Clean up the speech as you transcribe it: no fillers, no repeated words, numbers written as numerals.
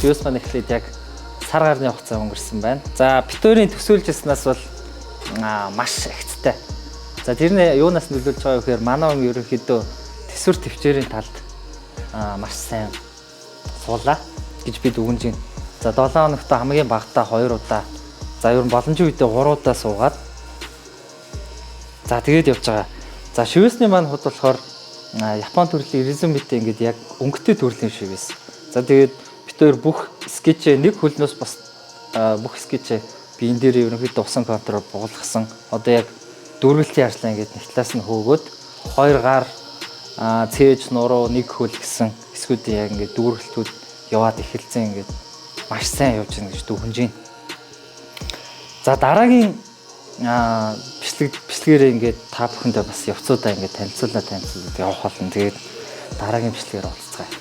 шивээс маань эхлээд яг сар гарны хугацаа өнгөрсөн байна. За битүүрийн төсөөлж яснаас бол маш ихтэй. За тэр нь юунаас нөлөөлж байгаа вэ гэхээр манай хүн ерөнхийдөө төсвөр төвчээрийн талд маш сайн суулаа гэж бид үгэнж байна. За 7 хоногт хамгийн багадаа 2 удаа. За ер нь боломжийн үедээ 3 удаа суугаад. За тэгээд явж байгаа. За шивээсний маань хот болохоор Япон төрлийн иризумитэй ингээд яг өнгөтэй төрлийн шивээс. За тэгээд бид хоёр бүх скетчээ нэг хөлнөөс бас бүх скетчээ биен дээр ерөнхийдөө усан контрол буулгасан. Одоо яг дөрвөлтийн арслаа ингээд нэг талаас нь хөөгөөд хоёр гар цээж нуруу нэг хөл гэсэн эсгүүдийн яг ингээд дүүргэлтүүд яваад эхэлсэн ингээд маш сайн явж байна гэж дүгнэж байна. За дараагийн бичлэгээрээ ингээд та бүхэндээ бас явцуудаа ингээд танилцуулаад явах болно. Тэгээд дараагийн бичлэгээр уулзцгаая.